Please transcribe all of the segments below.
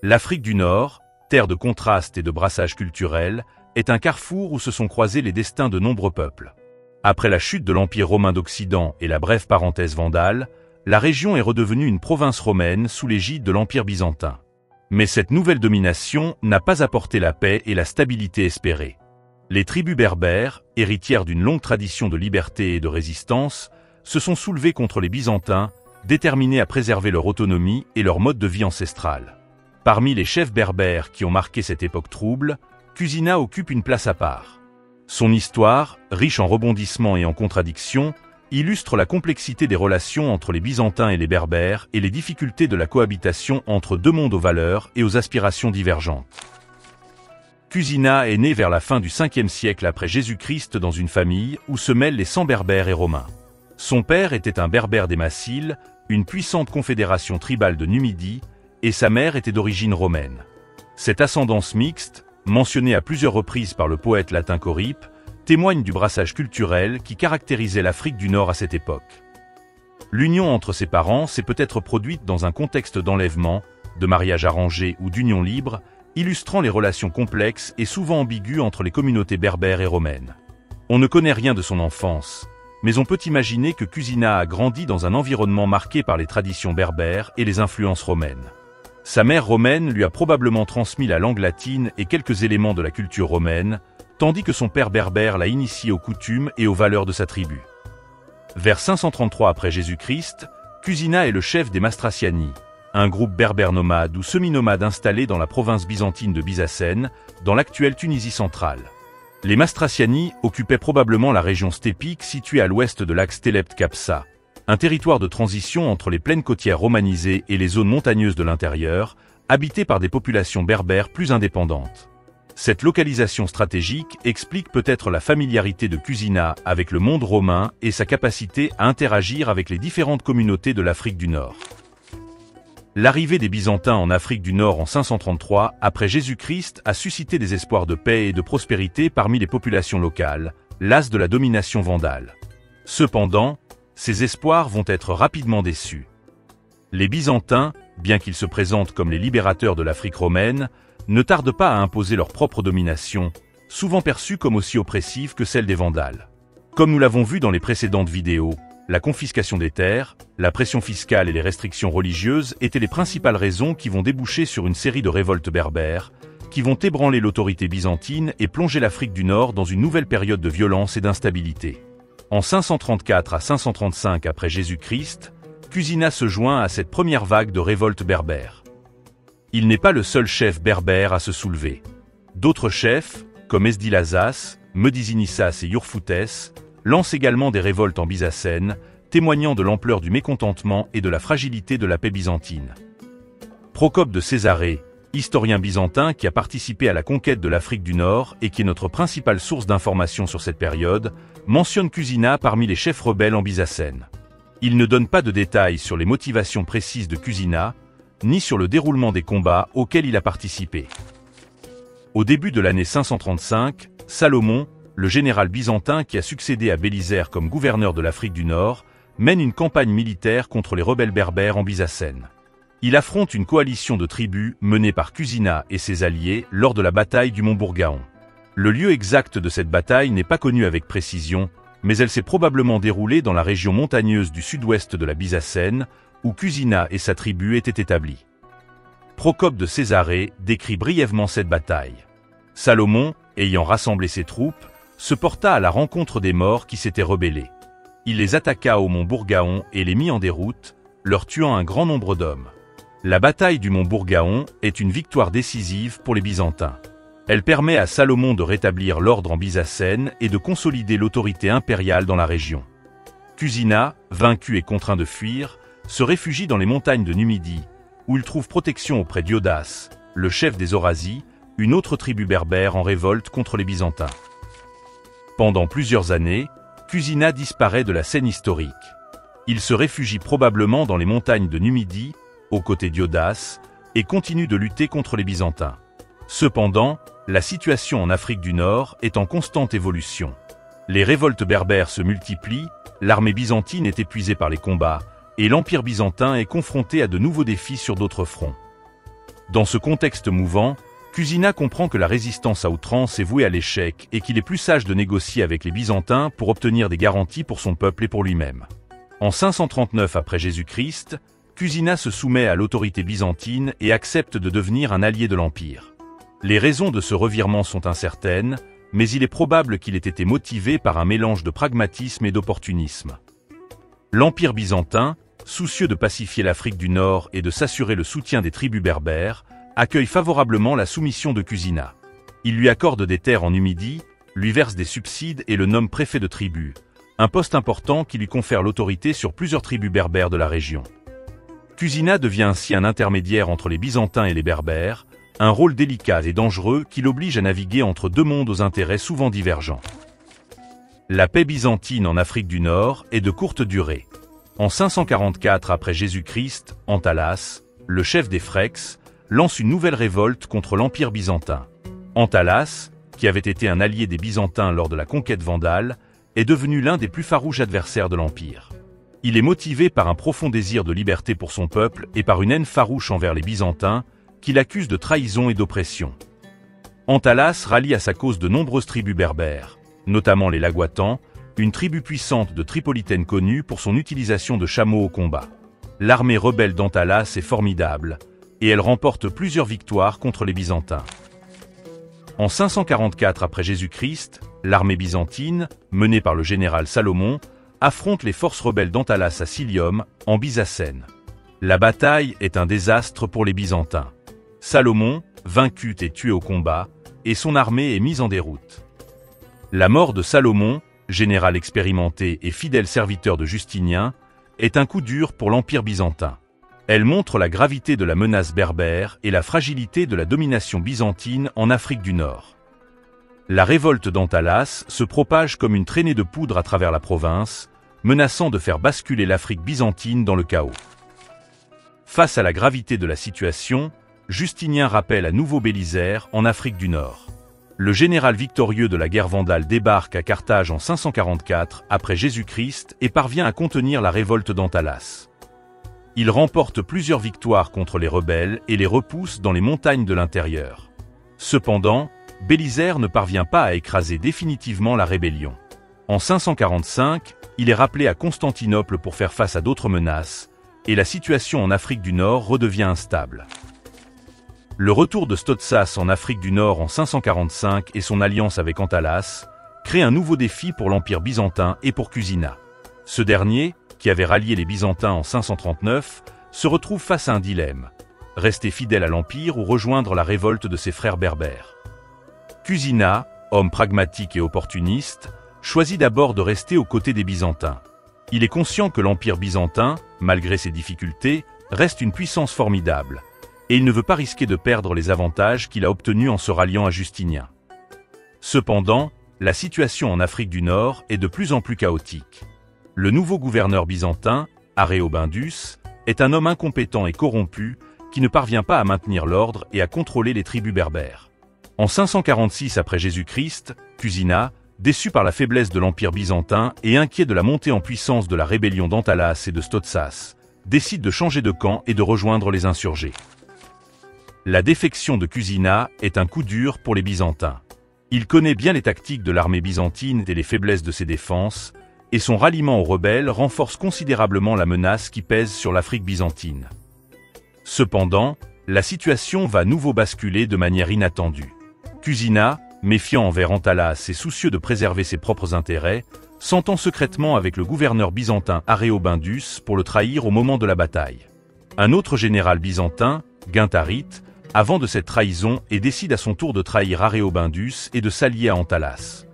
L'Afrique du Nord, terre de contraste et de brassage culturel, est un carrefour où se sont croisés les destins de nombreux peuples. Après la chute de l'Empire romain d'Occident et la brève parenthèse vandale, la région est redevenue une province romaine sous l'égide de l'Empire byzantin. Mais cette nouvelle domination n'a pas apporté la paix et la stabilité espérées. Les tribus berbères, héritières d'une longue tradition de liberté et de résistance, se sont soulevées contre les Byzantins, déterminés à préserver leur autonomie et leur mode de vie ancestral. Parmi les chefs berbères qui ont marqué cette époque trouble, Cusina occupe une place à part. Son histoire, riche en rebondissements et en contradictions, illustre la complexité des relations entre les Byzantins et les Berbères et les difficultés de la cohabitation entre deux mondes aux valeurs et aux aspirations divergentes. Cusina est né vers la fin du 5e siècle après Jésus-Christ dans une famille où se mêlent les sangs berbères et romains. Son père était un berbère des Massiles, une puissante confédération tribale de Numidie, et sa mère était d'origine romaine. Cette ascendance mixte, mentionnée à plusieurs reprises par le poète latin Corippe, témoigne du brassage culturel qui caractérisait l'Afrique du Nord à cette époque. L'union entre ses parents s'est peut-être produite dans un contexte d'enlèvement, de mariage arrangé ou d'union libre, illustrant les relations complexes et souvent ambiguës entre les communautés berbères et romaines. On ne connaît rien de son enfance, mais on peut imaginer que Cusina a grandi dans un environnement marqué par les traditions berbères et les influences romaines. Sa mère romaine lui a probablement transmis la langue latine et quelques éléments de la culture romaine, tandis que son père berbère l'a initié aux coutumes et aux valeurs de sa tribu. Vers 533 après Jésus-Christ, Cusina est le chef des Mastraciani, un groupe berbère nomade ou semi-nomade installé dans la province byzantine de Byzacène, dans l'actuelle Tunisie centrale. Les Mastraciani occupaient probablement la région steppique située à l'ouest de l'axe Télept-Kapsa, un territoire de transition entre les plaines côtières romanisées et les zones montagneuses de l'intérieur, habitées par des populations berbères plus indépendantes. Cette localisation stratégique explique peut-être la familiarité de Cusina avec le monde romain et sa capacité à interagir avec les différentes communautés de l'Afrique du Nord. L'arrivée des Byzantins en Afrique du Nord en 533 après Jésus-Christ a suscité des espoirs de paix et de prospérité parmi les populations locales, las de la domination vandale. Cependant, ces espoirs vont être rapidement déçus. Les Byzantins, bien qu'ils se présentent comme les libérateurs de l'Afrique romaine, ne tardent pas à imposer leur propre domination, souvent perçue comme aussi oppressive que celle des Vandales. Comme nous l'avons vu dans les précédentes vidéos, la confiscation des terres, la pression fiscale et les restrictions religieuses étaient les principales raisons qui vont déboucher sur une série de révoltes berbères, qui vont ébranler l'autorité byzantine et plonger l'Afrique du Nord dans une nouvelle période de violence et d'instabilité. En 534 à 535 après Jésus-Christ, Cusina se joint à cette première vague de révoltes berbères. Il n'est pas le seul chef berbère à se soulever. D'autres chefs, comme Esdilazas, Medizinissas et Yurfoutes, lancent également des révoltes en Byzacène, témoignant de l'ampleur du mécontentement et de la fragilité de la paix byzantine. Procope de Césarée, historien byzantin qui a participé à la conquête de l'Afrique du Nord et qui est notre principale source d'information sur cette période, mentionne Cusina parmi les chefs rebelles en Byzacène. Il ne donne pas de détails sur les motivations précises de Cusina, ni sur le déroulement des combats auxquels il a participé. Au début de l'année 535, Salomon, le général byzantin qui a succédé à Bélisaire comme gouverneur de l'Afrique du Nord, mène une campagne militaire contre les rebelles berbères en Byzacène. Il affronte une coalition de tribus menée par Cusina et ses alliés lors de la bataille du mont Bourgaon. Le lieu exact de cette bataille n'est pas connu avec précision, mais elle s'est probablement déroulée dans la région montagneuse du sud-ouest de la Byzacène, où Cusina et sa tribu étaient établis. Procope de Césarée décrit brièvement cette bataille. Salomon, ayant rassemblé ses troupes, se porta à la rencontre des morts qui s'étaient rebellés. Il les attaqua au mont Bourgaon et les mit en déroute, leur tuant un grand nombre d'hommes. La bataille du mont Bourgaon est une victoire décisive pour les Byzantins. Elle permet à Salomon de rétablir l'ordre en Byzacène et de consolider l'autorité impériale dans la région. Cusina, vaincu et contraint de fuir, se réfugie dans les montagnes de Numidie, où il trouve protection auprès d'Iodas, le chef des Aurazis, une autre tribu berbère en révolte contre les Byzantins. Pendant plusieurs années, Cusina disparaît de la scène historique. Il se réfugie probablement dans les montagnes de Numidie, aux côtés d'Iodas, et continue de lutter contre les Byzantins. Cependant, la situation en Afrique du Nord est en constante évolution. Les révoltes berbères se multiplient, l'armée byzantine est épuisée par les combats, et l'Empire byzantin est confronté à de nouveaux défis sur d'autres fronts. Dans ce contexte mouvant, Cusina comprend que la résistance à outrance est vouée à l'échec et qu'il est plus sage de négocier avec les Byzantins pour obtenir des garanties pour son peuple et pour lui-même. En 539 après Jésus-Christ, Cusina se soumet à l'autorité byzantine et accepte de devenir un allié de l'Empire. Les raisons de ce revirement sont incertaines, mais il est probable qu'il ait été motivé par un mélange de pragmatisme et d'opportunisme. L'Empire byzantin, soucieux de pacifier l'Afrique du Nord et de s'assurer le soutien des tribus berbères, accueille favorablement la soumission de Cusina. Il lui accorde des terres en Numidie, lui verse des subsides et le nomme préfet de tribu, un poste important qui lui confère l'autorité sur plusieurs tribus berbères de la région. Cusina devient ainsi un intermédiaire entre les Byzantins et les Berbères, un rôle délicat et dangereux qui l'oblige à naviguer entre deux mondes aux intérêts souvent divergents. La paix byzantine en Afrique du Nord est de courte durée. En 544 après Jésus-Christ, Antalas, le chef des Phryx, lance une nouvelle révolte contre l'Empire byzantin. Antalas, qui avait été un allié des Byzantins lors de la conquête vandale, est devenu l'un des plus farouches adversaires de l'Empire. Il est motivé par un profond désir de liberté pour son peuple et par une haine farouche envers les Byzantins, qu'il accuse de trahison et d'oppression. Antalas rallie à sa cause de nombreuses tribus berbères, notamment les Laguatans, une tribu puissante de Tripolitaine connue pour son utilisation de chameaux au combat. L'armée rebelle d'Antalas est formidable, et elle remporte plusieurs victoires contre les Byzantins. En 544 après Jésus-Christ, l'armée byzantine, menée par le général Salomon, affronte les forces rebelles d'Antalas à Cilium, en Byzacène. La bataille est un désastre pour les Byzantins. Salomon, vaincu et tué au combat, et son armée est mise en déroute. La mort de Salomon, général expérimenté et fidèle serviteur de Justinien, est un coup dur pour l'Empire byzantin. Elle montre la gravité de la menace berbère et la fragilité de la domination byzantine en Afrique du Nord. La révolte d'Antalas se propage comme une traînée de poudre à travers la province, menaçant de faire basculer l'Afrique byzantine dans le chaos. Face à la gravité de la situation, Justinien rappelle à nouveau Bélisaire en Afrique du Nord. Le général victorieux de la guerre vandale débarque à Carthage en 544 après Jésus-Christ et parvient à contenir la révolte d'Antalas. Il remporte plusieurs victoires contre les rebelles et les repousse dans les montagnes de l'intérieur. Cependant, Bélisaire ne parvient pas à écraser définitivement la rébellion. En 545, il est rappelé à Constantinople pour faire face à d'autres menaces, et la situation en Afrique du Nord redevient instable. Le retour de Stotsas en Afrique du Nord en 545 et son alliance avec Antalas créent un nouveau défi pour l'Empire byzantin et pour Cusina. Ce dernier, qui avait rallié les Byzantins en 539, se retrouve face à un dilemme: rester fidèle à l'Empire ou rejoindre la révolte de ses frères berbères. Cusina, homme pragmatique et opportuniste, choisit d'abord de rester aux côtés des Byzantins. Il est conscient que l'Empire byzantin, malgré ses difficultés, reste une puissance formidable, et il ne veut pas risquer de perdre les avantages qu'il a obtenus en se ralliant à Justinien. Cependant, la situation en Afrique du Nord est de plus en plus chaotique. Le nouveau gouverneur byzantin, Aréobindus, est un homme incompétent et corrompu qui ne parvient pas à maintenir l'ordre et à contrôler les tribus berbères. En 546 après Jésus-Christ, Cusina, déçu par la faiblesse de l'Empire byzantin et inquiet de la montée en puissance de la rébellion d'Antalas et de Stotsas, décide de changer de camp et de rejoindre les insurgés. La défection de Cusina est un coup dur pour les Byzantins. Il connaît bien les tactiques de l'armée byzantine et les faiblesses de ses défenses, et son ralliement aux rebelles renforce considérablement la menace qui pèse sur l'Afrique byzantine. Cependant, la situation va à nouveau basculer de manière inattendue. Cusina, méfiant envers Antalas et soucieux de préserver ses propres intérêts, s'entend secrètement avec le gouverneur byzantin Aréobindus pour le trahir au moment de la bataille. Un autre général byzantin, Guintharite, avant de cette trahison et décide à son tour de trahir Aréobindus et de s'allier à Antalas.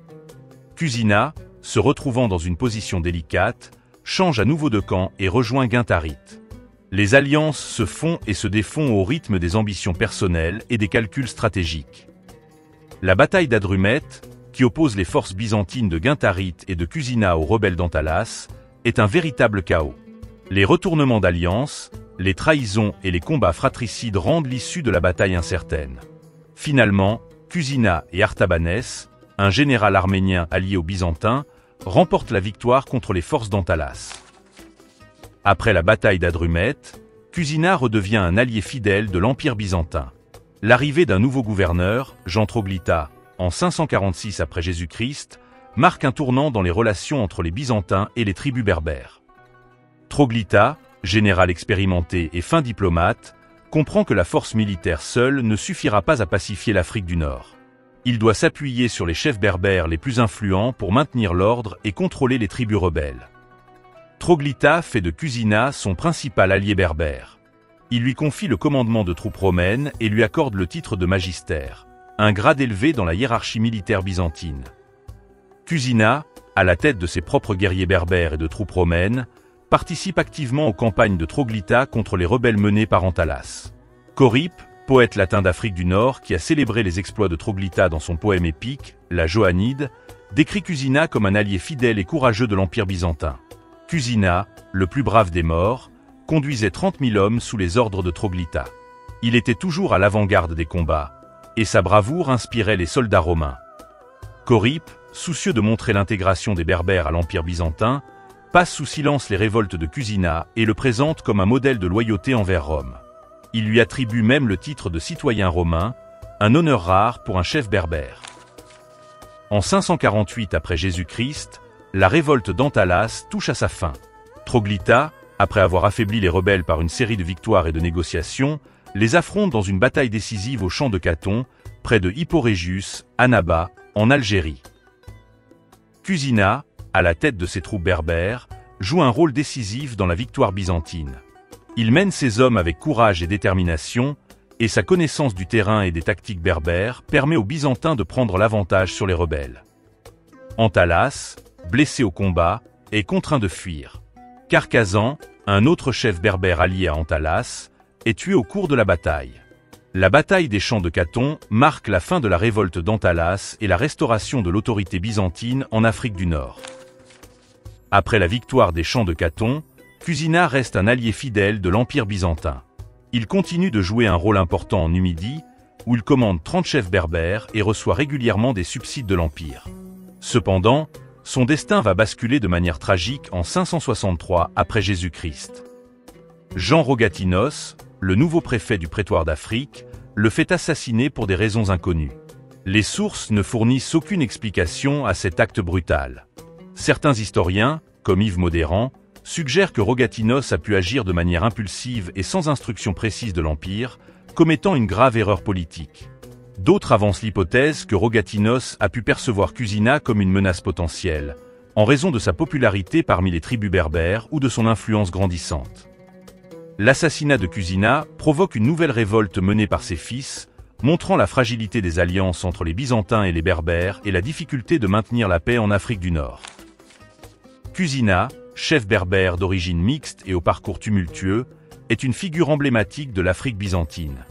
Cusina, se retrouvant dans une position délicate, change à nouveau de camp et rejoint Guintharite. Les alliances se font et se défont au rythme des ambitions personnelles et des calculs stratégiques. La bataille d'Adrumète, qui oppose les forces byzantines de Guintharite et de Cusina aux rebelles d'Antalas, est un véritable chaos. Les retournements d'alliance, les trahisons et les combats fratricides rendent l'issue de la bataille incertaine. Finalement, Cusina et Artabanès, un général arménien allié aux Byzantins, remportent la victoire contre les forces d'Antalas. Après la bataille d'Adrumète, Cusina redevient un allié fidèle de l'Empire byzantin. L'arrivée d'un nouveau gouverneur, Jean Troglita, en 546 après Jésus-Christ, marque un tournant dans les relations entre les Byzantins et les tribus berbères. Troglita, général expérimenté et fin diplomate, comprend que la force militaire seule ne suffira pas à pacifier l'Afrique du Nord. Il doit s'appuyer sur les chefs berbères les plus influents pour maintenir l'ordre et contrôler les tribus rebelles. Troglita fait de Cusina son principal allié berbère. Il lui confie le commandement de troupes romaines et lui accorde le titre de magister, un grade élevé dans la hiérarchie militaire byzantine. Cusina, à la tête de ses propres guerriers berbères et de troupes romaines, participe activement aux campagnes de Troglita contre les rebelles menées par Antalas. Corippe, poète latin d'Afrique du Nord qui a célébré les exploits de Troglita dans son poème épique, la Johannide, décrit Cusina comme un allié fidèle et courageux de l'Empire byzantin. Cusina, le plus brave des morts, conduisait 30 000 hommes sous les ordres de Troglita. Il était toujours à l'avant-garde des combats, et sa bravoure inspirait les soldats romains. Corippe, soucieux de montrer l'intégration des Berbères à l'Empire byzantin, passe sous silence les révoltes de Cusina et le présente comme un modèle de loyauté envers Rome. Il lui attribue même le titre de citoyen romain, un honneur rare pour un chef berbère. En 548 après Jésus-Christ, la révolte d'Antalas touche à sa fin. Troglita, après avoir affaibli les rebelles par une série de victoires et de négociations, les affronte dans une bataille décisive au champ de Caton, près de Hipporégius, Annaba, en Algérie. Cusina, à la tête de ses troupes berbères, joue un rôle décisif dans la victoire byzantine. Il mène ses hommes avec courage et détermination, et sa connaissance du terrain et des tactiques berbères permet aux Byzantins de prendre l'avantage sur les rebelles. Antalas, blessé au combat, est contraint de fuir. Carcazan, un autre chef berbère allié à Antalas, est tué au cours de la bataille. La bataille des champs de Caton marque la fin de la révolte d'Antalas et la restauration de l'autorité byzantine en Afrique du Nord. Après la victoire des champs de Caton, Cusina reste un allié fidèle de l'Empire byzantin. Il continue de jouer un rôle important en Numidie, où il commande 30 chefs berbères et reçoit régulièrement des subsides de l'Empire. Cependant, son destin va basculer de manière tragique en 563 après Jésus-Christ. Jean Rogatinos, le nouveau préfet du prétoire d'Afrique, le fait assassiner pour des raisons inconnues. Les sources ne fournissent aucune explication à cet acte brutal. Certains historiens, comme Yves Modérand, suggèrent que Rogatinos a pu agir de manière impulsive et sans instruction précise de l'Empire, commettant une grave erreur politique. D'autres avancent l'hypothèse que Rogatinos a pu percevoir Cusina comme une menace potentielle, en raison de sa popularité parmi les tribus berbères ou de son influence grandissante. L'assassinat de Cusina provoque une nouvelle révolte menée par ses fils, montrant la fragilité des alliances entre les Byzantins et les Berbères et la difficulté de maintenir la paix en Afrique du Nord. Cusina, chef berbère d'origine mixte et au parcours tumultueux, est une figure emblématique de l'Afrique byzantine.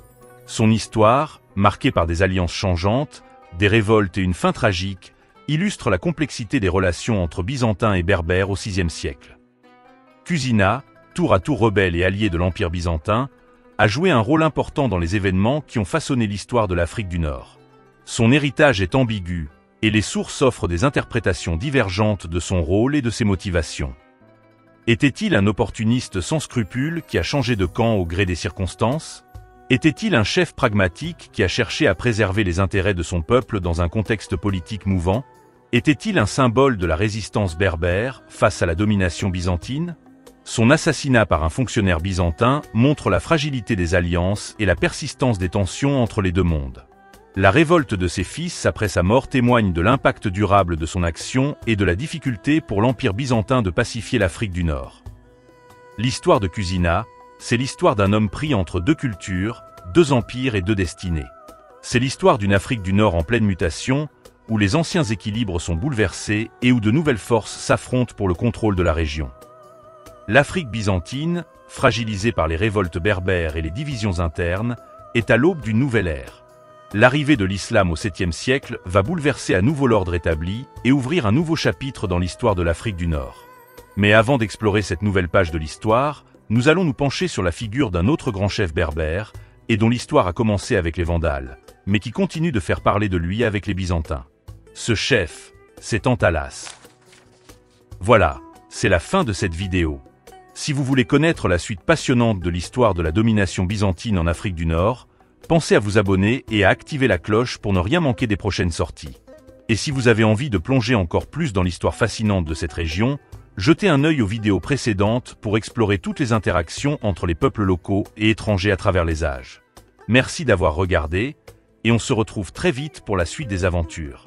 Son histoire, marquée par des alliances changeantes, des révoltes et une fin tragique, illustre la complexité des relations entre Byzantins et Berbères au VIe siècle. Cusina, tour à tour rebelle et allié de l'Empire byzantin, a joué un rôle important dans les événements qui ont façonné l'histoire de l'Afrique du Nord. Son héritage est ambigu, et les sources offrent des interprétations divergentes de son rôle et de ses motivations. Était-il un opportuniste sans scrupules qui a changé de camp au gré des circonstances ? Était-il un chef pragmatique qui a cherché à préserver les intérêts de son peuple dans un contexte politique mouvant ? Était-il un symbole de la résistance berbère face à la domination byzantine ? Son assassinat par un fonctionnaire byzantin montre la fragilité des alliances et la persistance des tensions entre les deux mondes. La révolte de ses fils après sa mort témoigne de l'impact durable de son action et de la difficulté pour l'Empire byzantin de pacifier l'Afrique du Nord. L'histoire de Cusina, c'est l'histoire d'un homme pris entre deux cultures, deux empires et deux destinées. C'est l'histoire d'une Afrique du Nord en pleine mutation, où les anciens équilibres sont bouleversés et où de nouvelles forces s'affrontent pour le contrôle de la région. L'Afrique byzantine, fragilisée par les révoltes berbères et les divisions internes, est à l'aube d'une nouvelle ère. L'arrivée de l'islam au 7e siècle va bouleverser à nouveau l'ordre établi et ouvrir un nouveau chapitre dans l'histoire de l'Afrique du Nord. Mais avant d'explorer cette nouvelle page de l'histoire, nous allons nous pencher sur la figure d'un autre grand chef berbère, et dont l'histoire a commencé avec les Vandales, mais qui continue de faire parler de lui avec les Byzantins. Ce chef, c'est Antalas. Voilà, c'est la fin de cette vidéo. Si vous voulez connaître la suite passionnante de l'histoire de la domination byzantine en Afrique du Nord, Pensez à vous abonner et à activer la cloche pour ne rien manquer des prochaines sorties. Et si vous avez envie de plonger encore plus dans l'histoire fascinante de cette région, jetez un œil aux vidéos précédentes pour explorer toutes les interactions entre les peuples locaux et étrangers à travers les âges. Merci d'avoir regardé, et on se retrouve très vite pour la suite des aventures.